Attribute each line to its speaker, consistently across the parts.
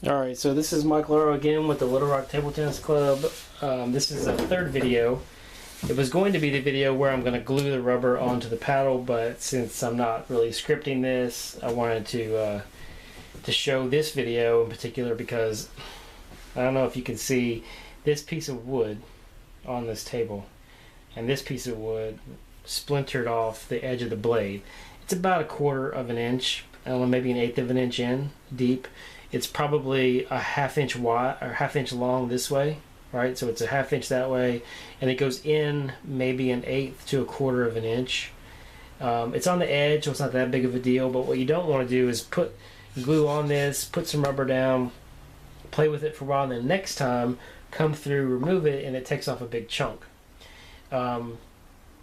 Speaker 1: Alright, so this is Mike Laro again with the Little Rock Table Tennis Club. This is the third video. It was going to be the video where I'm going to glue the rubber onto the paddle, but since I'm not really scripting this, I wanted to show this video in particular because I don't know if you can see this piece of wood on this table, and this piece of wood splintered off the edge of the blade. It's about 1/4 of an inch, I don't know, maybe 1/8 of an inch in deep. It's probably a 1/2 inch wide or 1/2 inch long this way, right? So it's a 1/2 inch that way, and it goes in maybe 1/8 to 1/4 of an inch. It's on the edge, so it's not that big of a deal. But what you don't want to do is put glue on this, put some rubber down, play with it for a while, and then next time come through, remove it, and it takes off a big chunk.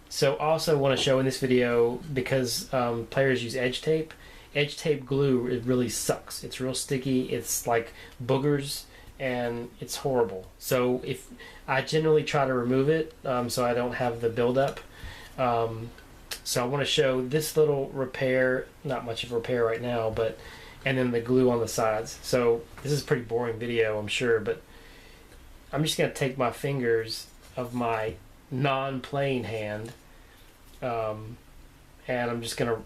Speaker 1: So also want to show in this video, because players use edge tape. Edge tape glue, it really sucks. It's real sticky. It's like boogers, and it's horrible. So if I generally try to remove it, so I don't have the buildup. So I want to show this little repair. Not much of a repair right now, but and then the glue on the sides. So this is a pretty boring video, I'm sure, but I'm just gonna take my fingers of my non-playing hand, and I'm just gonna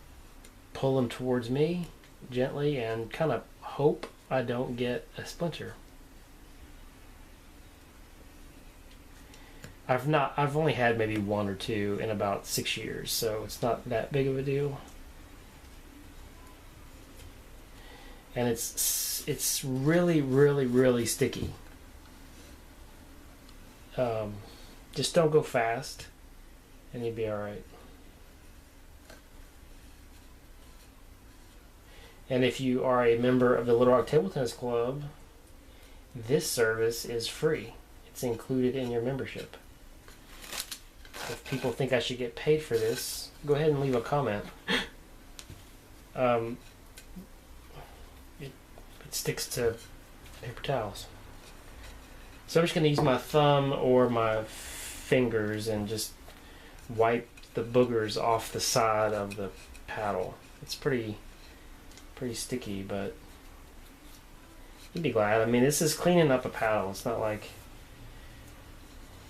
Speaker 1: pull them towards me gently and kind of hope I don't get a splinter. I've only had maybe 1 or 2 in about 6 years, so it's not that big of a deal. And it's really, really, really sticky. Just don't go fast and you'll be alright. And if you are a member of the Little Rock Table Tennis Club, this service is free. It's included in your membership. If people think I should get paid for this, go ahead and leave a comment. It sticks to paper towels. So I'm just going to use my thumb or my fingers and just wipe the boogers off the side of the paddle. It's pretty sticky, but you'd be glad. I mean, this is cleaning up a paddle. It's not like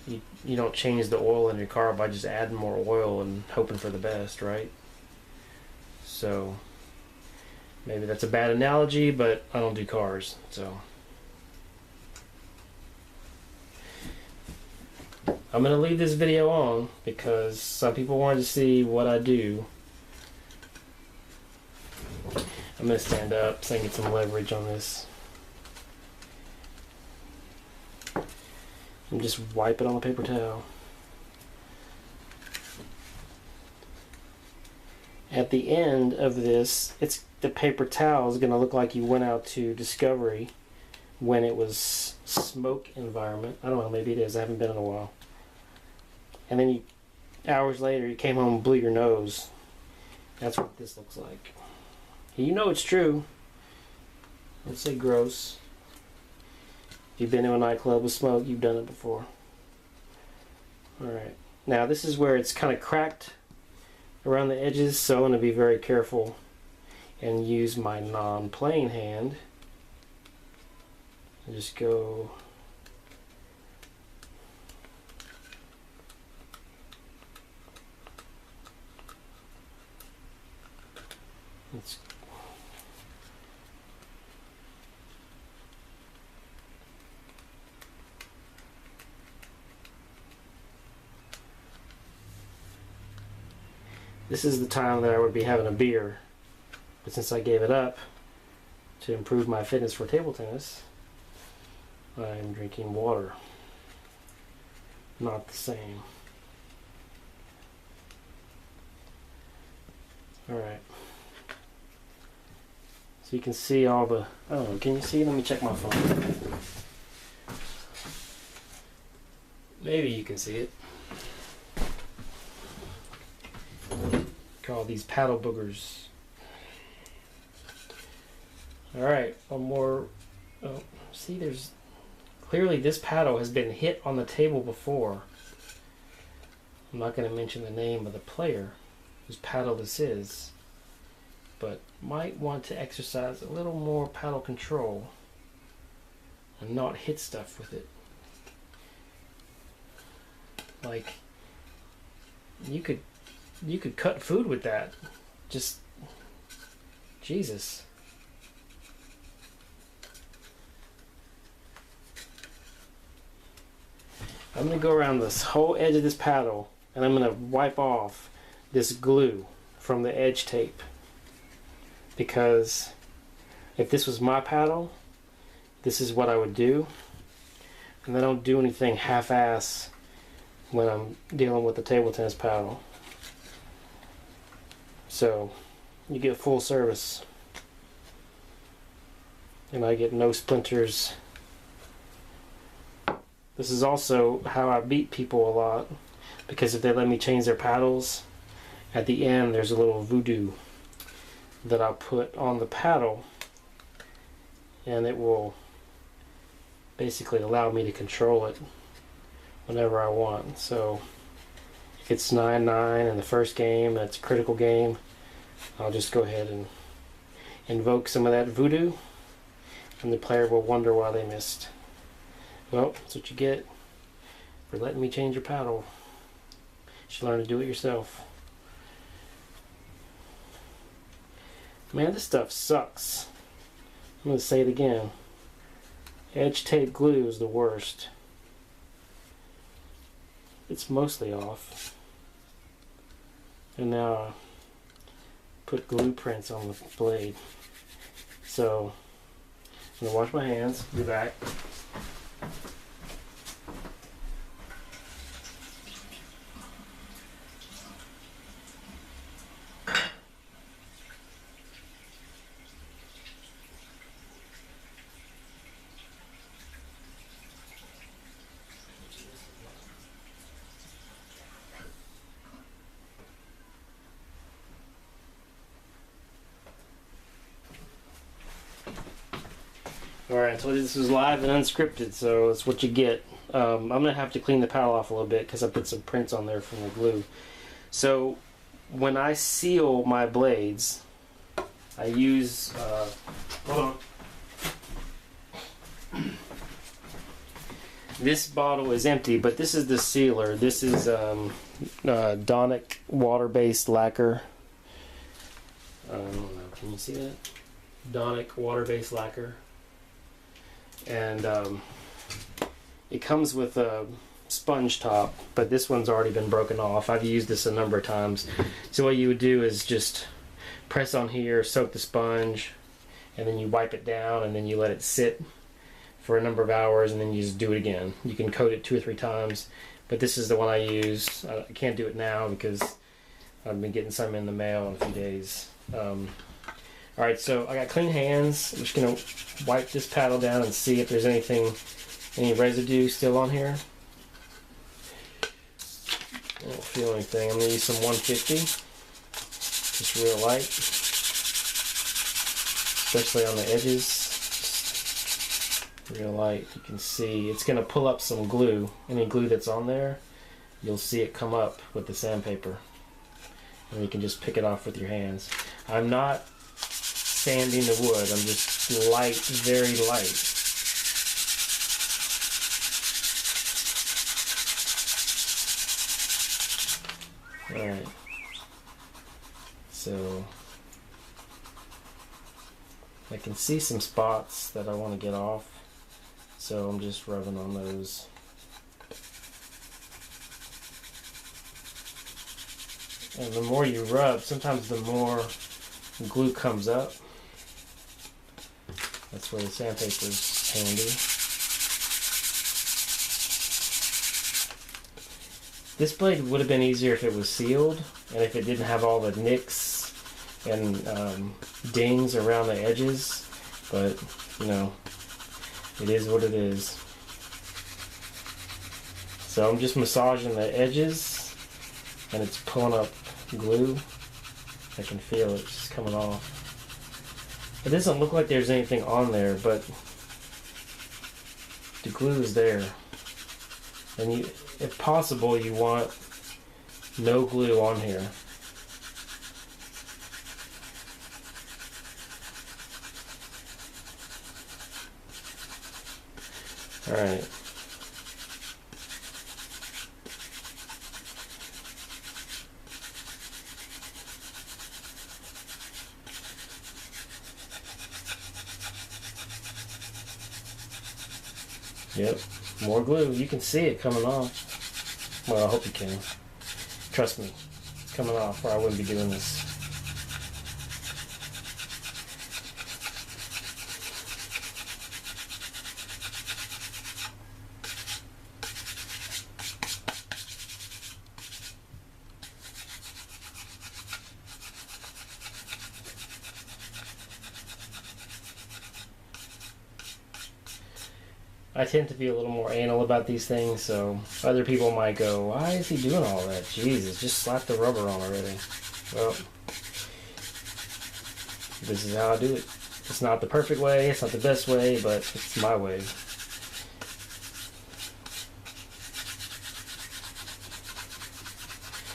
Speaker 1: you don't change the oil in your car by just adding more oil and hoping for the best, right? So maybe that's a bad analogy, but I don't do cars, so I'm gonna leave this video on because some people wanted to see what I do. I'm going to stand up so I can get some leverage on this. And just wipe it on the paper towel. At the end of this, the paper towel is going to look like you went out to Discovery when it was smoke environment. I don't know, maybe it is. I haven't been in a while. And then hours later, you came home and blew your nose. That's what this looks like. You know it's true. Let's say gross. If you've been to a nightclub with smoke, you've done it before. Alright. Now this is where it's kind of cracked around the edges, so I'm going to be very careful and use my non-playing hand. And just go This is the time that I would be having a beer, but since I gave it up to improve my fitness for table tennis, I'm drinking water. Not the same. Alright. So you can see all the... Oh, can you see? Let me check my phone. Maybe you can see it. All these paddle boogers. Alright, one more. Oh, see, there's clearly this paddle has been hit on the table before. I'm not going to mention the name of the player whose paddle this is, but might want to exercise a little more paddle control. and not hit stuff with it. Like, you could cut food with that. Just, Jesus. I'm going to go around this whole edge of this paddle, and I'm going to wipe off this glue from the edge tape. Because if this was my paddle, this is what I would do. And I don't do anything half-ass when I'm dealing with the table tennis paddle. So you get full service. And I get no splinters. This is also how I beat people a lot, because if they let me change their paddles, at the end there's a little voodoo that I'll put on the paddle, and it will basically allow me to control it whenever I want. So if it's 9-9 in the first game, that's a critical game, I'll just go ahead and invoke some of that voodoo, and the player will wonder why they missed. Well, that's what you get for letting me change your paddle. You should learn to do it yourself. Man, this stuff sucks. I'm going to say it again. Edge tape glue is the worst. It's mostly off. And now I put glue prints on the blade. So, I'm going to wash my hands, be back. Alright, I told you this was live and unscripted, so it's what you get. I'm going to have to clean the paddle off a little bit because I put some prints on there from the glue. So, when I seal my blades, I use... hold on. This bottle is empty, but this is the sealer. This is Donic water-based lacquer. I don't know, can you see that? Donic water-based lacquer. And it comes with a sponge top, but this one's already been broken off. I've used this a number of times. So what you would do is just press on here, soak the sponge, and then you wipe it down, and then you let it sit for a number of hours, and then you just do it again. You can coat it 2 or 3 times, but this is the one I use. I can't do it now because I've been getting some in the mail in a few days. Alright, so I got clean hands. I'm just going to wipe this paddle down and see if there's any residue still on here. I don't feel anything. I'm going to use some 150. Just real light. Especially on the edges. Real light. You can see it's going to pull up some glue. Any glue that's on there, you'll see it come up with the sandpaper. And you can just pick it off with your hands. I'm not sanding the wood. I'm just light, very light. Alright. So I can see some spots that I want to get off. So I'm just rubbing on those. And the more you rub, sometimes the more glue comes up. That's where the sandpaper is handy. This blade would have been easier if it was sealed and if it didn't have all the nicks and dings around the edges, but you know, it is what it is. So I'm just massaging the edges and it's pulling up glue. I can feel it just coming off. It doesn't look like there's anything on there, but the glue is there. And you, if possible, you want no glue on here. All right. Yep, more glue. You can see it coming off. Well, I hope you can. Trust me, it's coming off, or I wouldn't be doing this. I tend to be a little more anal about these things, so other people might go, why is he doing all that? Jesus, just slap the rubber on already. Well, this is how I do it. It's not the perfect way, it's not the best way, but it's my way.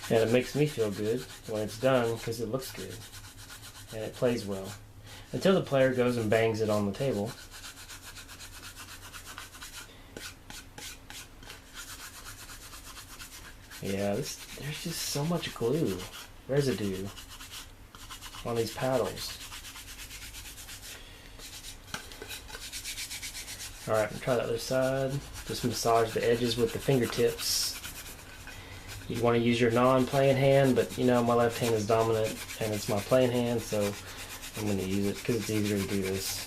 Speaker 1: And it makes me feel good when it's done because it looks good and it plays well. Until the player goes and bangs it on the table. Yeah, there's just so much glue, residue on these paddles. Alright, try the other side. Just massage the edges with the fingertips. You want to use your non-playing hand, but you know my left hand is dominant and it's my playing hand, so I'm going to use it because it's easier to do this.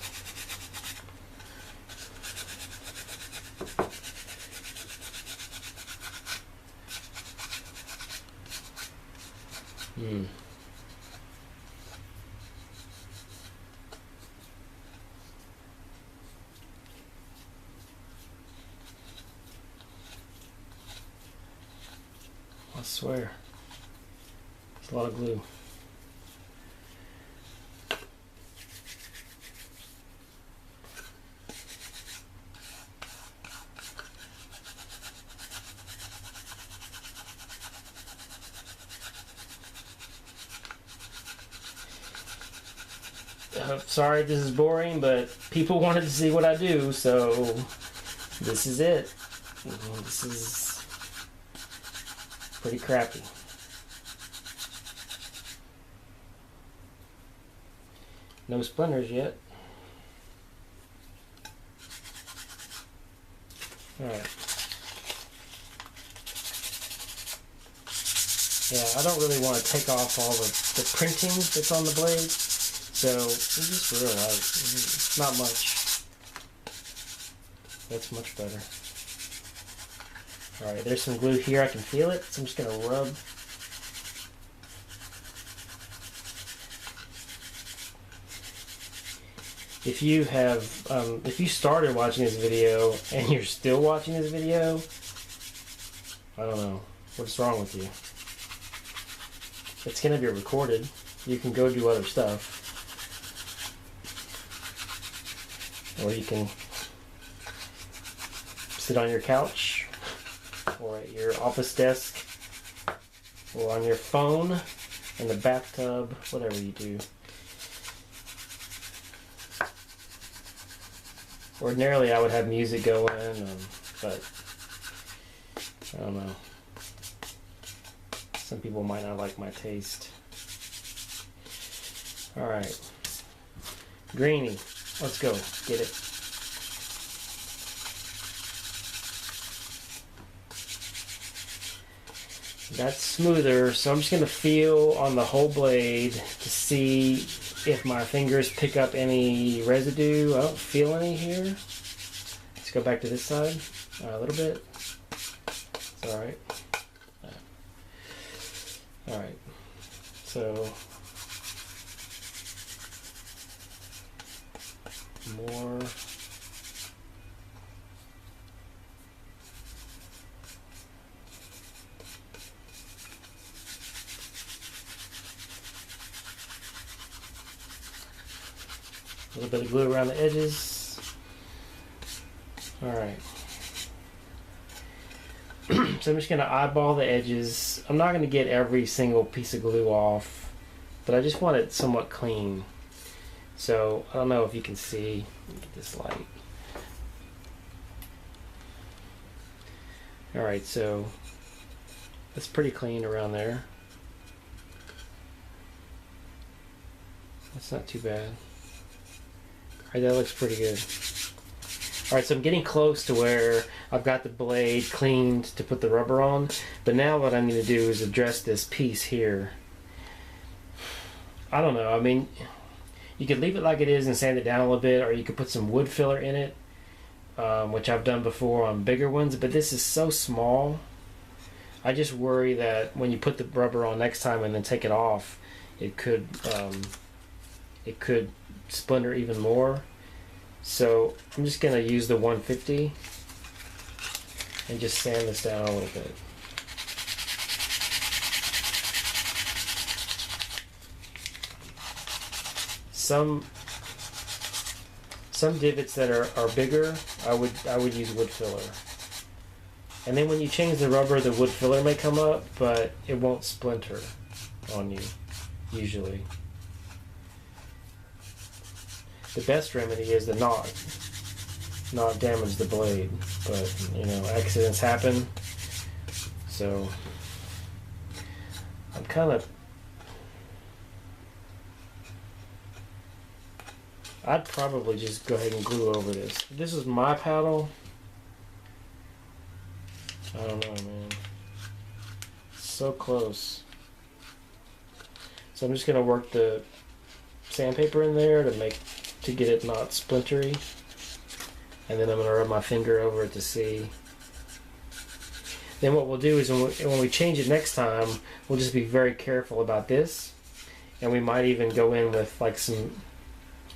Speaker 1: I swear, it's a lot of glue. Sorry this is boring, but people wanted to see what I do, so this is it. This is pretty crappy. No splinters yet. Alright. Yeah, I don't really want to take off all the printing that's on the blade. So, it's just real light. It's not much. That's much better. Alright, there's some glue here. I can feel it. So I'm just going to rub. If you have, if you started watching this video and you're still watching this video, I don't know. What's wrong with you? It's going to be recorded. You can go do other stuff. Or you can sit on your couch, or at your office desk, or on your phone, in the bathtub, whatever you do. Ordinarily I would have music going, but I don't know. Some people might not like my taste. Alright. Greenie. Let's go. Get it. That's smoother, so I'm just going to feel on the whole blade to see if my fingers pick up any residue. I don't feel any here. Let's go back to this side a little bit. It's alright. Alright. So more. A little bit of glue around the edges. Alright. So I'm just going to eyeball the edges. I'm not going to get every single piece of glue off, but I just want it somewhat clean. So I don't know if you can see. Let me get this light. Alright, so that's pretty clean around there. That's not too bad. Alright, that looks pretty good. Alright, so I'm getting close to where I've got the blade cleaned to put the rubber on, but now what I'm going to do is address this piece here. I don't know, I mean, you could leave it like it is and sand it down a little bit, or you could put some wood filler in it, which I've done before on bigger ones, but this is so small. I just worry that when you put the rubber on next time and then take it off, it could splinter even more. So I'm just going to use the 150 and just sand this down a little bit. Some divots that are bigger, I would use wood filler. And then when you change the rubber, the wood filler may come up, but it won't splinter on you, usually. The best remedy is to not damage the blade, but you know, accidents happen. So I'm kind of, I'd probably just go ahead and glue over this. If this is my paddle, I don't know, man. So close. So I'm just gonna work the sandpaper in there to get it not splintery, and then I'm gonna rub my finger over it to see. Then what we'll do is when we change it next time, we'll just be very careful about this, and we might even go in with like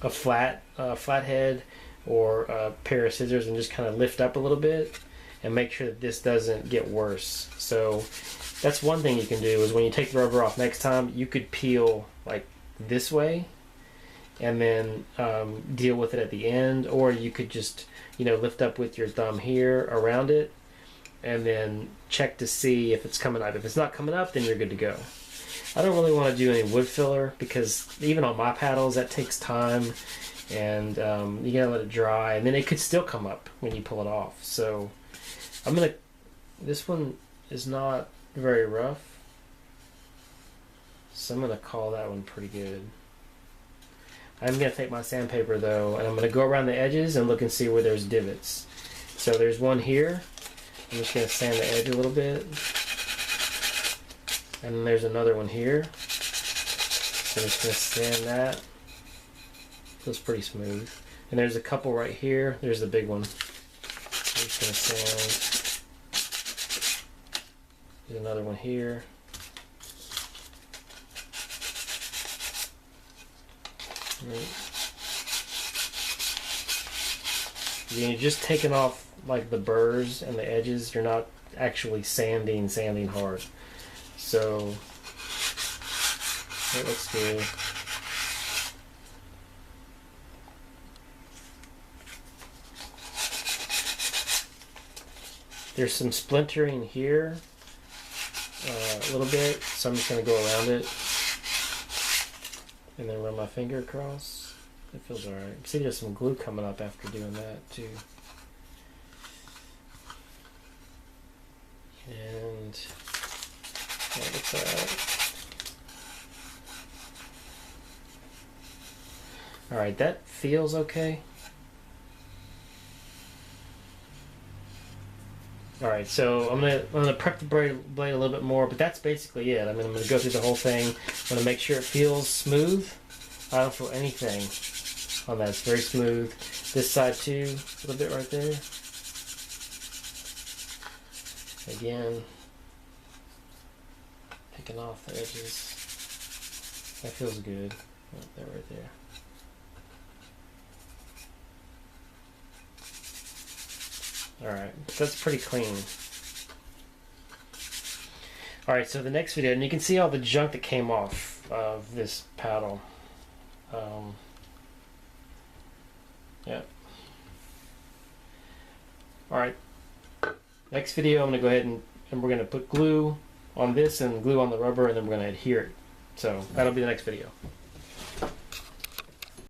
Speaker 1: a flathead or a pair of scissors and just kind of lift up a little bit and make sure that this doesn't get worse. So that's one thing you can do, is when you take the rubber off next time, you could peel like this way and then deal with it at the end, or you could just, you know, lift up with your thumb here around it and then check to see if it's coming up. If it's not coming up, then you're good to go. I don't really want to do any wood filler because even on my paddles that takes time, and you gotta let it dry, and then it could still come up when you pull it off. So this one is not very rough, so I'm gonna call that one pretty good. I'm gonna take my sandpaper though, and I'm gonna go around the edges and look and see where there's divots. So there's one here. I'm just gonna sand the edge a little bit. And then there's another one here. So I'm just going to sand that. Feels pretty smooth. And there's a couple right here. There's the big one. I'm just going to sand. There's another one here. Right. You're just taking off like the burrs and the edges. You're not actually sanding hard. So it looks good. There's some splintering here a little bit, so I'm just going to go around it and then run my finger across. It feels alright. See, there's some glue coming up after doing that too. And that looks alright. Alright, that feels okay. Alright, so I'm gonna prep the blade a little bit more, but that's basically it. I mean, I'm gonna go through the whole thing. I'm gonna make sure it feels smooth. I don't feel anything on that. It's very smooth. This side too, a little bit right there. Again, taking off the edges. That feels good. Right there. Alright, that's pretty clean. Alright, so the next video, and you can see all the junk that came off of this paddle. Yeah. Alright, next video I'm going to go ahead and we're going to put glue on this and glue on the rubber, and then we're going to adhere it. So that'll be the next video.